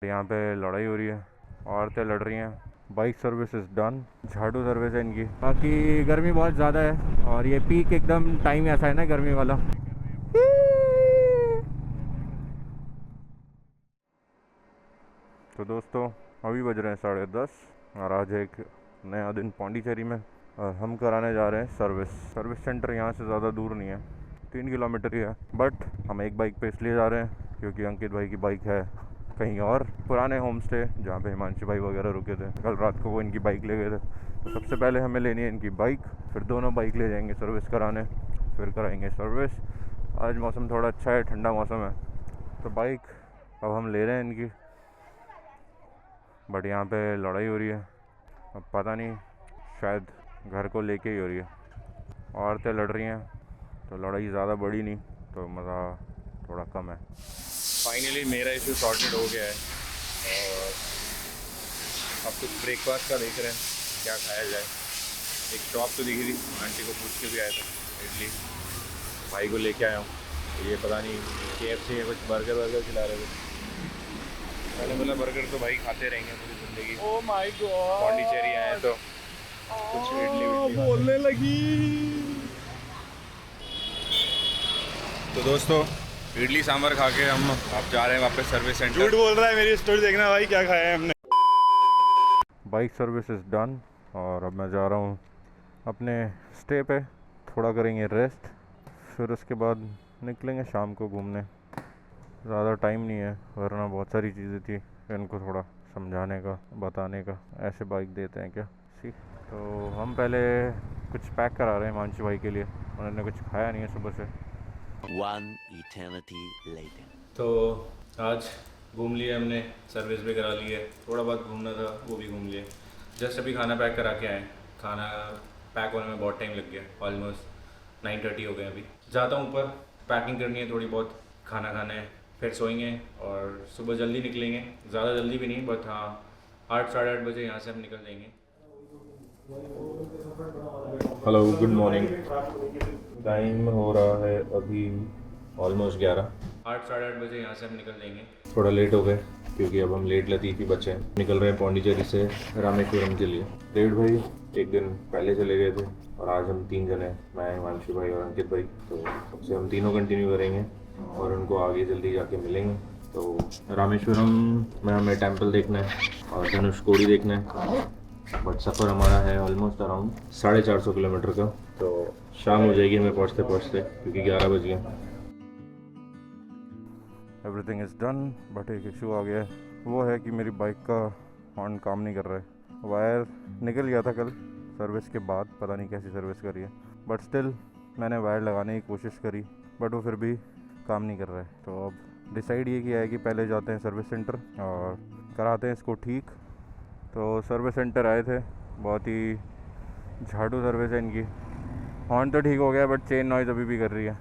यहाँ पे लड़ाई हो रही है, औरतें लड़ रही हैं। बाइक सर्विस इज़ डन, झाड़ू सर्विस है इनकी। बाकी गर्मी बहुत ज़्यादा है और ये पीक एकदम टाइम ऐसा है ना गर्मी वाला। तो दोस्तों अभी बज रहे हैं 10:30 और आज एक नया दिन पौंडीचेरी में और हम कराने जा रहे हैं सर्विस सेंटर। यहाँ से ज़्यादा दूर नहीं है, 3 किलोमीटर ही है। बट हम एक बाइक पे इसलिए जा रहे हैं क्योंकि अंकित भाई की बाइक है कहीं और पुराने होम स्टे जहाँ पे हिमांशु भाई वगैरह रुके थे। कल रात को वो इनकी बाइक ले गए थे, तो सबसे पहले हमें लेनी है इनकी बाइक, फिर दोनों बाइक ले जाएंगे सर्विस कराने, फिर कराएंगे सर्विस। आज मौसम थोड़ा अच्छा है, ठंडा मौसम है, तो बाइक अब हम ले रहे हैं इनकी। बट यहाँ पे लड़ाई हो रही है, अब पता नहीं, शायद घर को लेके ही हो रही है। औरतें लड़ रही हैं, तो लड़ाई ज़्यादा बड़ी नहीं, तो मज़ा थोड़ा कम है। फाइनली मेरा इशू सॉर्टेड हो गया है और अब कुछ ब्रेकफास्ट का देख रहे हैं क्या खाया जाए। एक शॉप तो दिखी थी, आंटी को पूछ के भी आया था, इडली भाई को लेके आया हूँ। तो ये पता नहीं KFC या कुछ बर्गर खिला रहे थे। मैंने बोला बर्गर तो भाई खाते रहेंगे पूरी ज़िंदगी। ओह माय गॉड, पौंडीचेरी आए तो कुछ इडली बोलने लगी। तो दोस्तों इडली सांभर खा के हम अब जा रहे हैं वापस सर्विस सेंटर। झूठ बोल रहा है, मेरी स्टोरी देखना भाई, क्या खाया है हमने। बाइक सर्विस इज़ डन और अब मैं जा रहा हूँ अपने स्टे पे, थोड़ा करेंगे रेस्ट, फिर उसके बाद निकलेंगे शाम को घूमने। ज़्यादा टाइम नहीं है, वरना बहुत सारी चीज़ें थी इनको थोड़ा समझाने का, बताने का। ऐसे बाइक देते हैं क्या सी। तो हम पहले कुछ पैक करा रहे हैं हिमांशु भाई के लिए, उन्होंने कुछ खाया नहीं है सुबह से। One eternity later. तो आज घूम लिया हमने, सर्विस भी करा ली है, थोड़ा बहुत घूमना था वो भी घूम लिया। जस्ट अभी खाना पैक करा के आए, खाना पैक होने में बहुत टाइम लग गया, ऑलमोस्ट 9:30 हो गए। अभी जाता हूँ ऊपर, पैकिंग करनी है थोड़ी बहुत, खाना खाना है, फिर सोएंगे और सुबह जल्दी निकलेंगे। ज़्यादा जल्दी भी नहीं, बट हाँ 8 साढ़े 8 बजे यहाँ से हम निकल जाएंगे। Hello, good morning. टाइम हो रहा है अभी ऑलमोस्ट 11, 8 साढ़े 8 बजे यहाँ से हम निकल जाएंगे। थोड़ा लेट हो गए क्योंकि अब हम लेट लतीफ़ी बच्चे हैं, निकल रहे हैं पौंडीचेरी से रामेश्वरम के लिए। डेढ़ भाई एक दिन पहले चले गए थे और आज हम 3 जने, मैं, हिमांशु भाई और अंकित भाई, तो सबसे हम तीनों कंटिन्यू करेंगे और उनको आगे जल्दी जाके मिलेंगे। तो रामेश्वरम में हमें टेंपल देखना है और धनुषकोडी देखना है। बट सफ़र हमारा है ऑलमोस्ट अराउंड 450 किलोमीटर का, तो शाम हो जाएगी हमें पहुँचते पहुँचते क्योंकि 11 बज गए। एवरीथिंग इज़ डन, बट एक इशू आ गया है, वो है कि मेरी बाइक का हॉर्न काम नहीं कर रहा है। वायर निकल गया था कल सर्विस के बाद, पता नहीं कैसी सर्विस करी है, बट स्टिल मैंने वायर लगाने की कोशिश करी, बट वो फिर भी काम नहीं कर रहा है। तो अब डिसाइड ये किया है कि पहले जाते हैं सर्विस सेंटर और कराते हैं इसको ठीक। तो सर्विस सेंटर आए थे, बहुत ही झाड़ू सर्विस है इनकी। हॉर्न तो ठीक हो गया बट चेन नॉइज़ अभी भी कर रही है।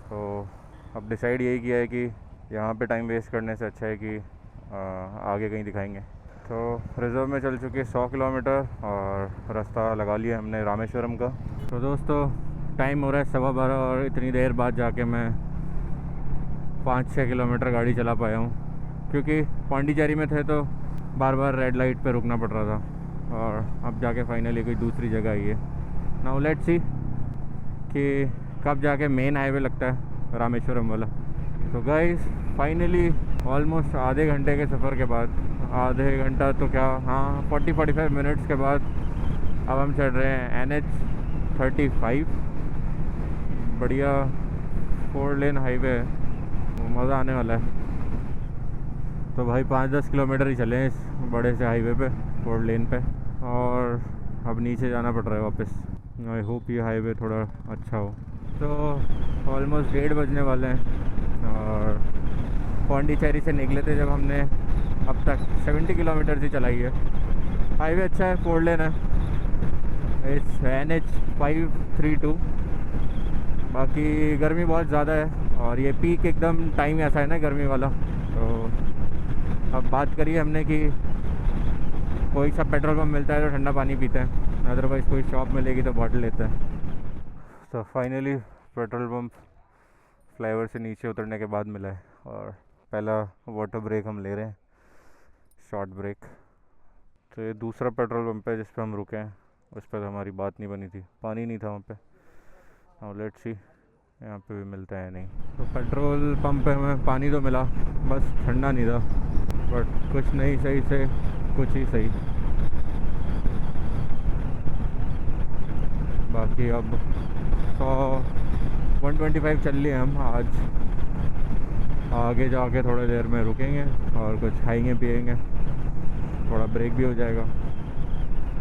तो अब डिसाइड यही किया है कि यहाँ पे टाइम वेस्ट करने से अच्छा है कि आगे कहीं दिखाएंगे। तो रिज़र्व में चल चुके 100 किलोमीटर और रास्ता लगा लिया हमने रामेश्वरम का। तो दोस्तों टाइम हो रहा है 12:15 और इतनी देर बाद जाके मैं 5-6 किलोमीटर गाड़ी चला पाया हूँ, क्योंकि पौंडीचेरी में थे तो बार बार रेड लाइट पे रुकना पड़ रहा था और अब जाके फाइनली कोई दूसरी जगह आई है। नाउ लेट्स सी कि कब जाके मेन हाईवे लगता है रामेश्वरम वाला। तो गाइस फाइनली ऑलमोस्ट आधे घंटे के सफ़र के बाद, आधे घंटा तो क्या, हाँ 40-45 मिनट्स के बाद अब हम चढ़ रहे हैं NH35। बढ़िया 4 लेन हाईवे है, मज़ा आने वाला है। तो भाई 5-10 किलोमीटर ही चले हैं इस बड़े से हाईवे पे, 4 लेन पे, और अब नीचे जाना पड़ रहा है वापस। आई होप ये हाईवे थोड़ा अच्छा हो। तो ऑलमोस्ट 1:30 बजने वाले हैं और पौंडीचेरी से निकले थे जब हमने अब तक 70 किलोमीटर ही चलाई है। हाईवे अच्छा है, 4 लेन है, इट्स NH532। बाकी गर्मी बहुत ज़्यादा है और ये पीक एकदम टाइम ऐसा है ना गर्मी वाला। तो अब बात करिए हमने कि कोई सा पेट्रोल पंप मिलता है तो ठंडा पानी पीते हैं, अदरवाइज़ कोई शॉप मिलेगी तो बॉटल लेते हैं। तो फाइनली पेट्रोल पंप फ्लाईओवर से नीचे उतरने के बाद मिला है और पहला वाटर ब्रेक हम ले रहे हैं। Short break. तो ये दूसरा पेट्रोल पंप है जिस पे हम रुके हैं, उस पर हमारी बात नहीं बनी थी, पानी नहीं था वहाँ पे। और लेट्स सी यहाँ पे भी मिलता है नहीं। तो पेट्रोल पंप पे हमें पानी तो मिला, बस ठंडा नहीं था, बट कुछ नहीं सही से कुछ ही सही। बाकी अब 125 चल लिए हम आज। आगे जाके थोड़ी देर में रुकेंगे और कुछ खाएंगे पिएंगे, थोड़ा ब्रेक भी हो जाएगा।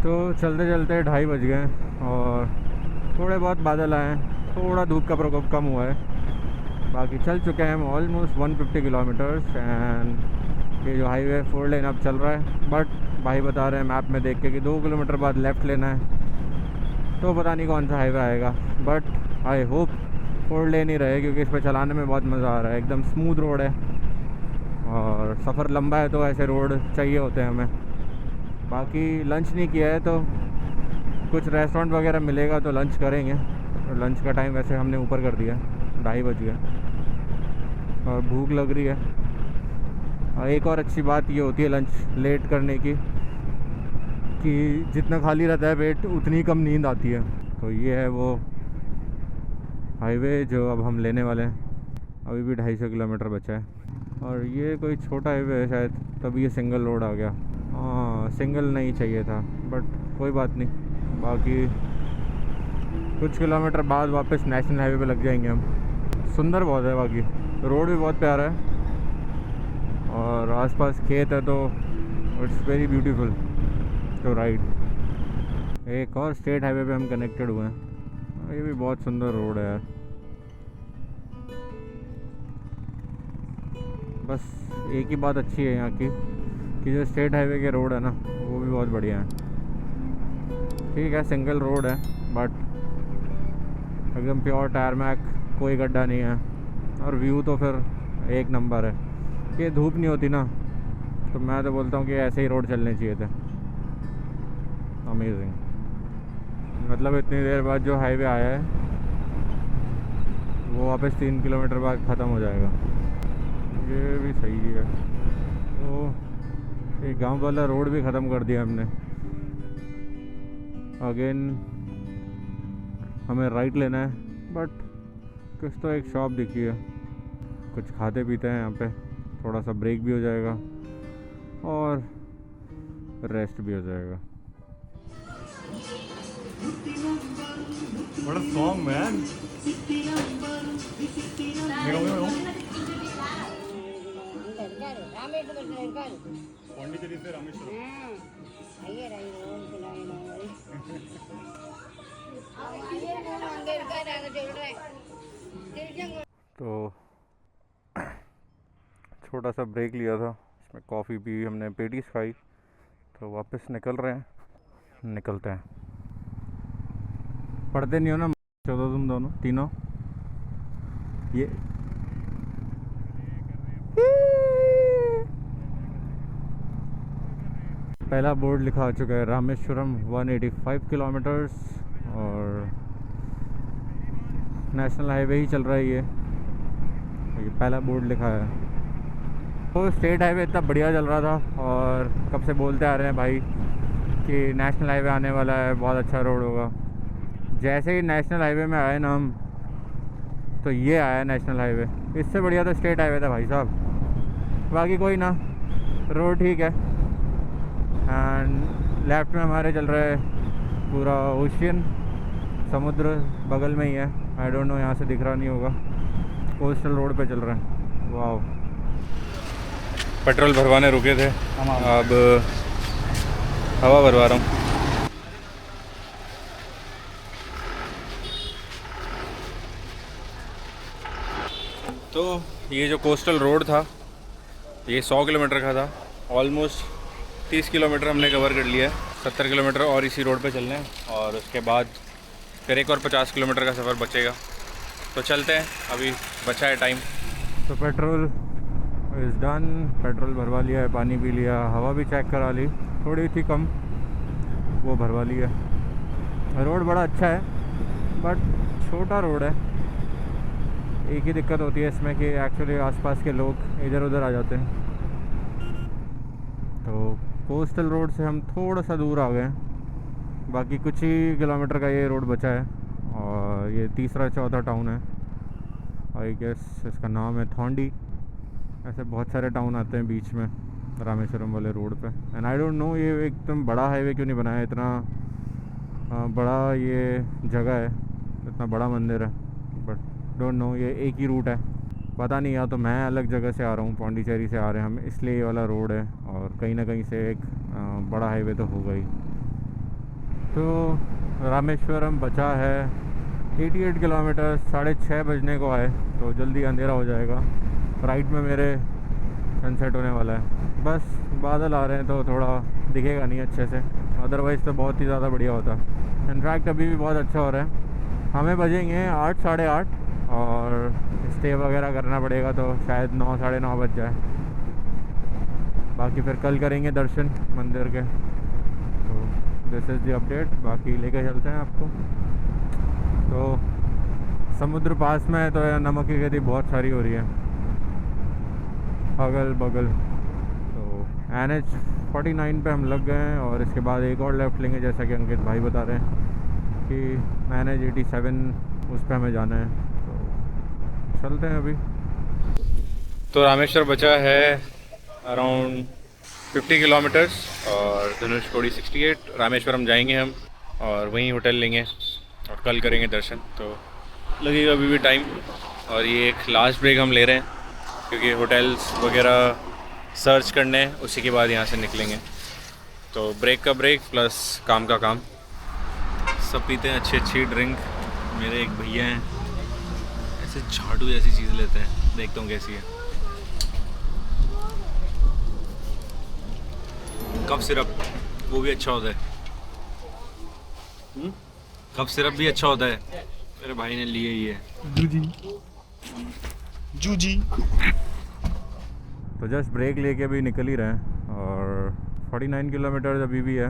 तो चलते चलते 2:30 बज गए और थोड़े बहुत बादल आए हैं, थोड़ा धूप का प्रकोप कम हुआ है। बाकी चल चुके हैं हम ऑलमोस्ट 150 किलोमीटर्स। एंड ये जो हाईवे 4 लेन अब चल रहा है, बट भाई बता रहे हैं मैप में देख के कि 2 किलोमीटर बाद लेफ़्ट लेना है। तो पता नहीं कौन सा हाईवे आएगा, बट आई होप 4 लेन ही रहे, क्योंकि इस पर चलाने में बहुत मज़ा आ रहा है। एकदम स्मूथ रोड है और सफ़र लंबा है, तो ऐसे रोड चाहिए होते हैं हमें। बाकी लंच नहीं किया है, तो कुछ रेस्टोरेंट वगैरह मिलेगा तो लंच करेंगे। लंच का टाइम वैसे हमने ऊपर कर दिया, 2:30 बज गया और भूख लग रही है। और एक और अच्छी बात ये होती है लंच लेट करने की, कि जितना खाली रहता है पेट उतनी कम नींद आती है। तो ये है वो हाईवे जो अब हम लेने वाले हैं। अभी भी 250 किलोमीटर बचा है और ये कोई छोटा हाईवे है शायद, तभी ये सिंगल रोड आ गया। हाँ, सिंगल नहीं चाहिए था, बट कोई बात नहीं। बाकी कुछ किलोमीटर बाद वापस नेशनल हाईवे पे लग जाएंगे हम। सुंदर बहुत है, बाकी रोड भी बहुत प्यारा है और आसपास खेत है, तो it's very beautiful to ride. एक और स्टेट हाईवे पे हम कनेक्टेड हुए हैं, ये भी बहुत सुंदर रोड है यार। बस एक ही बात अच्छी है यहाँ की, कि जो स्टेट हाईवे के रोड है ना, वो भी बहुत बढ़िया है। ठीक है, सिंगल रोड है, बट एकदम प्योर टारमैक, कोई गड्ढा नहीं है और व्यू तो फिर एक नंबर है। ये धूप नहीं होती ना, तो मैं तो बोलता हूँ कि ऐसे ही रोड चलने चाहिए थे। अमेजिंग। मतलब इतनी देर बाद जो हाईवे आया है वो वापस 3 किलोमीटर बाद ख़त्म हो जाएगा। ये भी सही है। तो एक गांव वाला रोड भी ख़त्म कर दिया हमने। अगेन हमें राइट लेना है, बट कुछ तो एक शॉप दिखी है, कुछ खाते पीते हैं यहाँ पे, थोड़ा सा ब्रेक भी हो जाएगा और रेस्ट भी हो जाएगा। What a song, man. Pondicherry से रामेश्वरम। तो छोटा सा ब्रेक लिया था, इसमें कॉफ़ी पी, हमने पेटीज खाई, तो वापस निकल रहे हैं। निकलते हैं। पढ़ते नहीं हो ना, चलो तुम दोनों तीनों। ये पहला बोर्ड लिखा आ चुका है, रामेश्वरम 185 किलोमीटर्स, और नेशनल हाईवे ही चल रहा है ये पहला बोर्ड लिखा है। तो स्टेट हाईवे इतना बढ़िया चल रहा था और कब से बोलते आ रहे हैं भाई कि नेशनल हाईवे आने वाला है, बहुत अच्छा रोड होगा। जैसे ही नेशनल हाईवे में आए ना हम, तो ये आया नेशनल हाईवे। इससे बढ़िया तो स्टेट हाईवे था भाई साहब। बाकी कोई ना, रोड ठीक है। एंड लेफ्ट में हमारे चल रहा है पूरा ओशियन, समुद्र बगल में ही है। आई डोंट नो, यहाँ से दिख रहा नहीं होगा। कोस्टल रोड पे चल रहे हैं। वाह, पेट्रोल भरवाने रुके थे, अब हवा भरवा रहा हूँ। तो ये जो कोस्टल रोड था ये 100 किलोमीटर का था। ऑलमोस्ट 30 किलोमीटर हमने कवर कर लिया है। 70 किलोमीटर और इसी रोड पे चलना है और उसके बाद फिर एक और 50 किलोमीटर का सफ़र बचेगा। तो चलते हैं, अभी बचा है टाइम। तो पेट्रोल इज़ डन, पेट्रोल भरवा लिया है, पानी पी लिया, हवा भी चेक करा ली, थोड़ी थी कम, वो भरवा लिया। रोड बड़ा अच्छा है बट छोटा रोड है। एक ही दिक्कत होती है इसमें कि एक्चुअली आसपास के लोग इधर उधर आ जाते हैं। तो कोस्टल रोड से हम थोड़ा सा दूर आ गए हैं, बाकी कुछ ही किलोमीटर का ये रोड बचा है और ये तीसरा चौथा टाउन है आई गेस। इसका नाम है थोंडी। ऐसे बहुत सारे टाउन आते हैं बीच में रामेश्वरम वाले रोड पे। एंड आई डोंट नो ये एकदम बड़ा हाईवे क्यों नहीं बनाया, इतना बड़ा ये जगह है, इतना बड़ा मंदिर है, बट डोंट नो ये एक ही रूट है, पता नहीं। या तो मैं अलग जगह से आ रहा हूँ, पौंडीचेरी से आ रहे हैं हम, इसलिए ये वाला रोड है, और कहीं ना कहीं से एक बड़ा हाईवे तो होगा ही। तो रामेश्वरम बचा है 88 किलोमीटर, 6:30 बजने को आए तो जल्दी अंधेरा हो जाएगा। राइट में मेरे सनसेट होने वाला है, बस बादल आ रहे हैं तो थोड़ा दिखेगा नहीं अच्छे से, अदरवाइज़ तो बहुत ही ज़्यादा बढ़िया होता। इनफैक्ट अभी भी बहुत अच्छा हो रहा है। हमें बजेंगे 8 साढ़े 8 और स्टे वगैरह करना पड़ेगा तो शायद 9 साढ़े 9 बज जाए। बाकी फिर कल करेंगे दर्शन मंदिर के। तो दिस इज़ द अपडेट, बाकी लेके चलते हैं आपको। तो समुद्र पास में है तो नमक की खेती बहुत सारी हो रही है अगल बगल। तो NH 49 पे हम लग गए हैं और इसके बाद एक और लेफ़्ट लेंगे, जैसा कि अंकित भाई बता रहे हैं कि NH 87 उस पर हमें जाना है। तो चलते हैं अभी। तो रामेश्वर बचा है अराउंड 50 किलोमीटर्स और धनुषकोडी 68। रामेश्वरम जाएंगे हम और वहीं होटल लेंगे और कल करेंगे दर्शन। तो लगेगा अभी भी टाइम, और ये एक लास्ट ब्रेक हम ले रहे हैं क्योंकि होटल्स वगैरह सर्च करने हैं, उसी के बाद यहाँ से निकलेंगे। तो ब्रेक का ब्रेक प्लस काम का काम। सब पीते हैं अच्छी अच्छी ड्रिंक। मेरे एक भैया हैं ऐसे झाड़ू जैसी चीज़ लेते हैं, देखता हूँ कैसी है। कप सिरप वो भी अच्छा होता है, कप सिरप भी अच्छा होता है। मेरे भाई ने लिए ही है जूजी। तो जस्ट ब्रेक लेके अभी निकल ही रहे हैं और 49 किलोमीटर अभी भी है।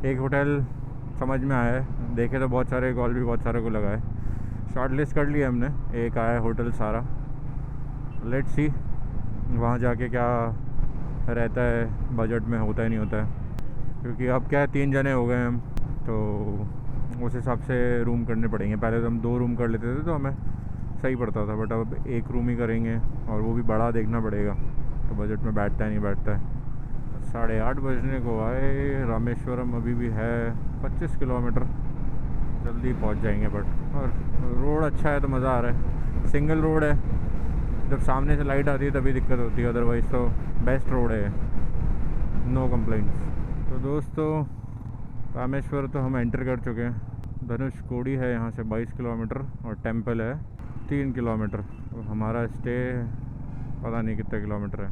एक होटल समझ में आया है, देखे तो बहुत सारे, कॉल भी बहुत सारे को लगा है। शॉर्ट लिस्ट कर लिया हमने, एक आया है होटल सारा। लेट्स सी वहाँ जाके क्या रहता है, बजट में होता है नहीं होता है, क्योंकि अब क्या है 3 जने हो गए हम, तो उस हिसाब से रूम करने पड़ेंगे। पहले तो हम 2 रूम कर लेते थे तो हमें सही पड़ता था, बट अब 1 रूम ही करेंगे और वो भी बड़ा देखना पड़ेगा, तो बजट में बैठता है नहीं बैठता है। 8:30 बजने को आए, रामेश्वरम अभी भी है 25 किलोमीटर, जल्दी पहुंच जाएंगे। बट और रोड अच्छा है तो मज़ा आ रहा है। सिंगल रोड है, जब सामने से लाइट आती है तभी दिक्कत होती है, अदरवाइज़ तो बेस्ट रोड है, नो कंप्लेंट्स। तो दोस्तों रामेश्वर तो हम एंटर कर चुके हैं। धनुषकोडी है यहाँ से 22 किलोमीटर और टेम्पल है 3 किलोमीटर। तो हमारा स्टे पता नहीं कितने किलोमीटर है,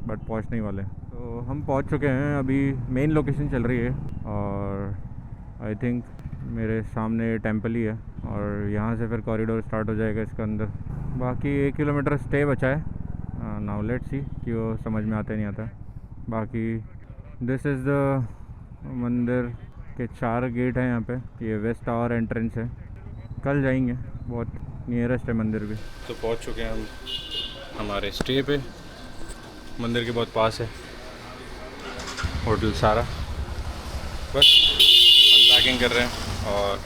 बट पहुँचने ही वाले। तो हम पहुँच चुके हैं, अभी मेन लोकेशन चल रही है और आई थिंक मेरे सामने टेम्पल ही है और यहाँ से फिर कॉरिडोर स्टार्ट हो जाएगा इसके अंदर। बाकी 1 किलोमीटर स्टे बचा है। नाउ लेट्स सी कि वो समझ में आता नहीं आता। बाकी दिस इज़ द मंदिर के 4 गेट हैं यहाँ पे। ये वेस्ट टावर एंट्रेंस है, कल जाएंगे, बहुत नियरेस्ट है मंदिर भी। तो पहुँच चुके हैं हम हमारे स्टे पे, मंदिर के बहुत पास है होटल सारा। बस अनपैकिंग कर रहे हैं और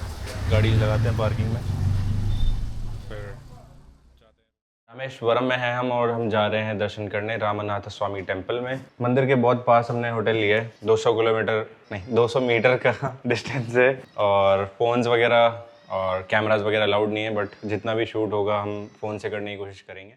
गाड़ी लगाते हैं पार्किंग में, फिर जाते हैं। रामेश्वरम में है हम और हम जा रहे हैं दर्शन करने रामनाथ स्वामी टेम्पल में। मंदिर के बहुत पास हमने होटल लिया है, 200 मीटर का डिस्टेंस है और फ़ोन्स वगैरह और कैमरास वगैरह अलाउड नहीं है, बट जितना भी शूट होगा हम फ़ोन से करने की कोशिश करेंगे।